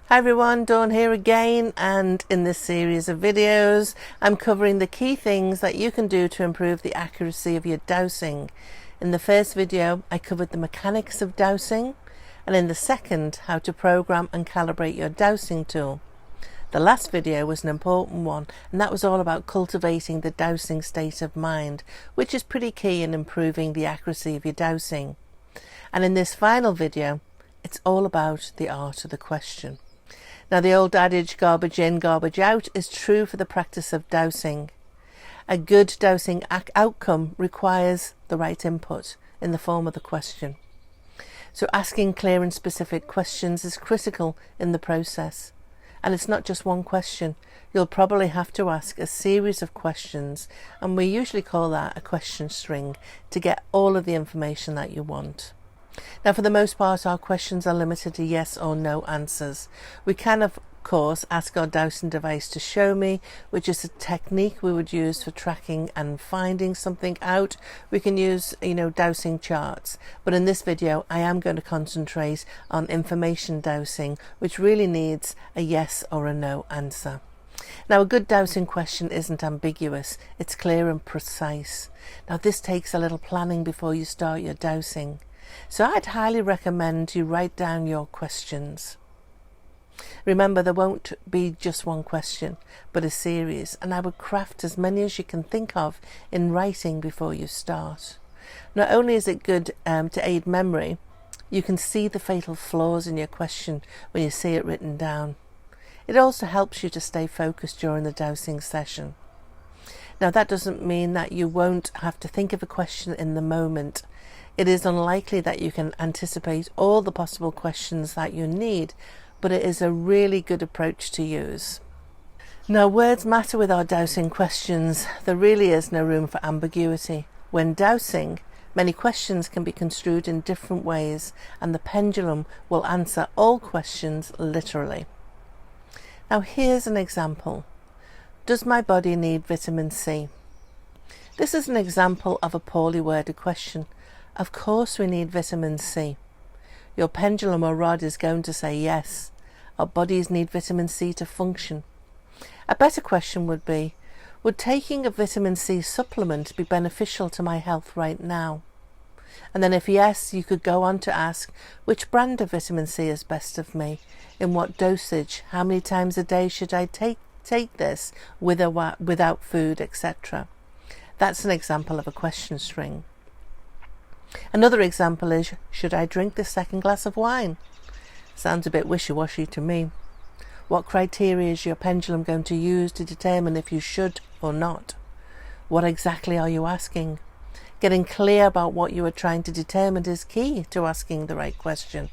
Hi everyone, Dawn here again, and in this series of videos I'm covering the key things that you can do to improve the accuracy of your dowsing. In the first video I covered the mechanics of dowsing, and in the second how to program and calibrate your dowsing tool. The last video was an important one, and that was all about cultivating the dowsing state of mind, which is pretty key in improving the accuracy of your dowsing. And in this final video it's all about the art of the question. Now, the old adage, garbage in, garbage out, is true for the practice of dowsing. A good dowsing outcome requires the right input in the form of the question. So asking clear and specific questions is critical in the process. And it's not just one question. You'll probably have to ask a series of questions, and we usually call that a question string, to get all of the information that you want. Now, for the most part, our questions are limited to yes or no answers. We can, of course, ask our dowsing device to show me, which is a technique we would use for tracking and finding something out. We can use, dowsing charts. But in this video, I am going to concentrate on information dowsing, which really needs a yes or a no answer. Now, a good dowsing question isn't ambiguous. It's clear and precise. Now, this takes a little planning before you start your dowsing. So I'd highly recommend you write down your questions. Remember, there won't be just one question, but a series, and I would craft as many as you can think of in writing before you start. Not only is it good to aid memory, you can see the fatal flaws in your question when you see it written down. It also helps you to stay focused during the dowsing session. Now, that doesn't mean that you won't have to think of a question in the moment. It is unlikely that you can anticipate all the possible questions that you need, but it is a really good approach to use. Now, words matter with our dowsing questions. There really is no room for ambiguity. When dowsing, many questions can be construed in different ways, and the pendulum will answer all questions literally. Now, here's an example. Does my body need vitamin C? This is an example of a poorly worded question. Of course we need vitamin C. Your pendulum or rod is going to say yes. Our bodies need vitamin C to function. A better question would be, would taking a vitamin C supplement be beneficial to my health right now? And then if yes, you could go on to ask, which brand of vitamin C is best of me? In what dosage? How many times a day should I take this without food, etc.? That's an example of a question string. Another example is, should I drink this second glass of wine? Sounds a bit wishy-washy to me. What criteria is your pendulum going to use to determine if you should or not? What exactly are you asking? Getting clear about what you are trying to determine is key to asking the right question.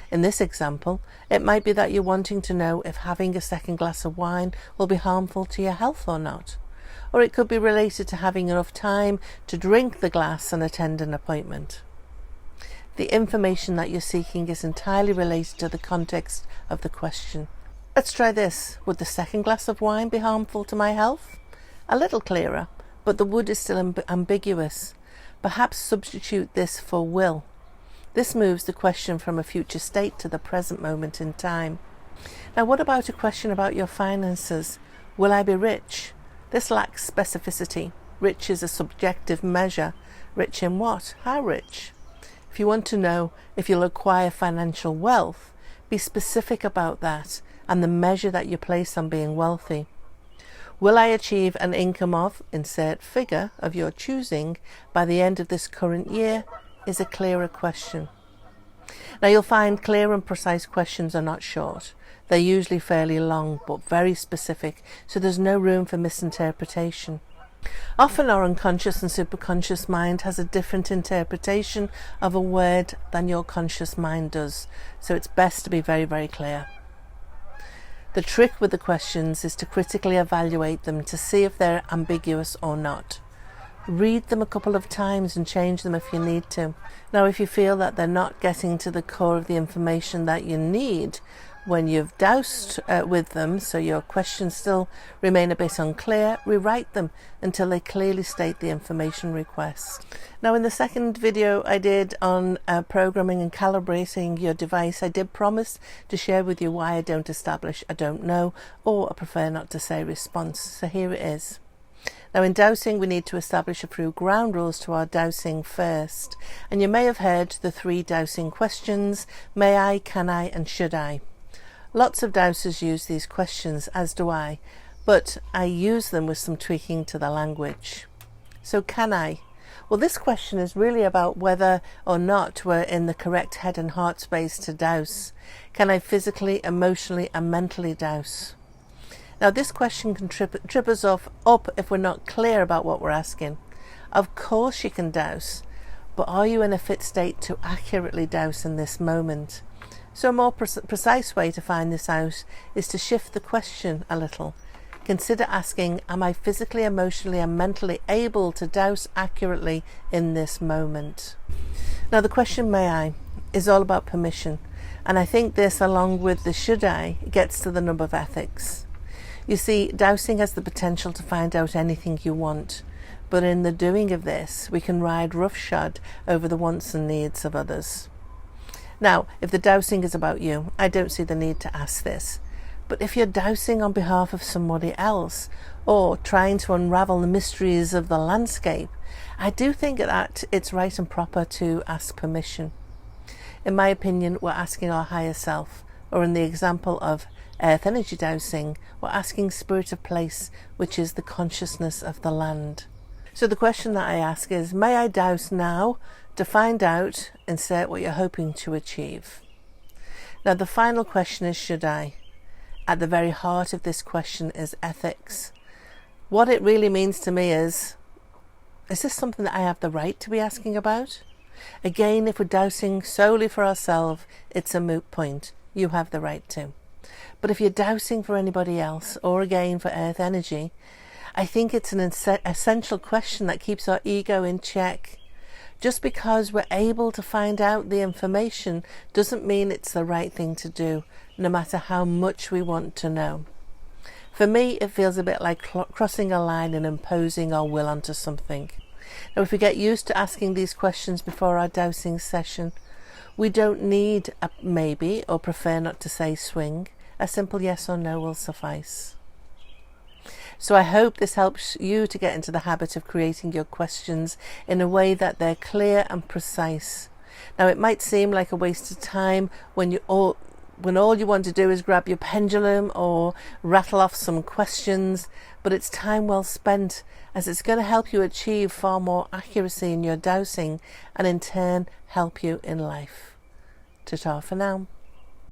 In this example, it might be that you're wanting to know if having a second glass of wine will be harmful to your health or not. Or it could be related to having enough time to drink the glass and attend an appointment. The information that you're seeking is entirely related to the context of the question. Let's try this. Would the second glass of wine be harmful to my health? A little clearer, but the would is still ambiguous. Perhaps substitute this for will. This moves the question from a future state to the present moment in time. Now, what about a question about your finances? Will I be rich? This lacks specificity. Rich is a subjective measure. Rich in what? How rich? If you want to know if you'll acquire financial wealth, be specific about that and the measure that you place on being wealthy. Will I achieve an income of, insert figure of your choosing, by the end of this current year, is a clearer question. Now, you'll find clear and precise questions are not short. They're usually fairly long but very specific, so there's no room for misinterpretation. Often our unconscious and superconscious mind has a different interpretation of a word than your conscious mind does, so it's best to be very, very clear. The trick with the questions is to critically evaluate them to see if they're ambiguous or not. Read them a couple of times and change them if you need to. Now, if you feel that they're not getting to the core of the information that you need, When you've dowsed with them, so your questions still remain a bit unclear, rewrite them until they clearly state the information request. Now, in the second video I did on programming and calibrating your device, I did promise to share with you why I don't establish a don't know or a prefer not to say response. So here it is. Now, in dowsing, we need to establish a few ground rules to our dowsing first. And you may have heard the 3 dowsing questions: may I, can I, and should I. Lots of dowsers use these questions, as do I, but I use them with some tweaking to the language. So can I? Well, this question is really about whether or not we're in the correct head and heart space to dowse. Can I physically, emotionally, and mentally dowse? Now, this question can trip us up if we're not clear about what we're asking. Of course you can dowse, but are you in a fit state to accurately dowse in this moment? So a more precise way to find this out is to shift the question a little. Consider asking, am I physically, emotionally, and mentally able to dowse accurately in this moment? Now, the question may I is all about permission, and I think this, along with the should I, gets to the nub of ethics. You see, dowsing has the potential to find out anything you want, but in the doing of this, we can ride roughshod over the wants and needs of others. Now, if the dowsing is about you, I don't see the need to ask this. But if you're dowsing on behalf of somebody else, or trying to unravel the mysteries of the landscape, I do think that it's right and proper to ask permission. In my opinion, we're asking our higher self, or in the example of earth energy dowsing, we're asking spirit of place, which is the consciousness of the land. So the question that I ask is, may I dowse now? To find out, insert what you're hoping to achieve. Now, the final question is, should I? At the very heart of this question is ethics. What it really means to me is this something that I have the right to be asking about? Again, if we're dowsing solely for ourselves, it's a moot point. You have the right to. But if you're dowsing for anybody else, or again for earth energy, I think it's an essential question that keeps our ego in check. Just because we're able to find out the information doesn't mean it's the right thing to do, no matter how much we want to know. For me, it feels a bit like crossing a line and imposing our will onto something. Now, if we get used to asking these questions before our dowsing session, we don't need a maybe or prefer not to say swing. A simple yes or no will suffice. So I hope this helps you to get into the habit of creating your questions in a way that they're clear and precise. Now, it might seem like a waste of time when all you want to do is grab your pendulum or rattle off some questions, but it's time well spent, as it's going to help you achieve far more accuracy in your dowsing and in turn help you in life. Tatah for now.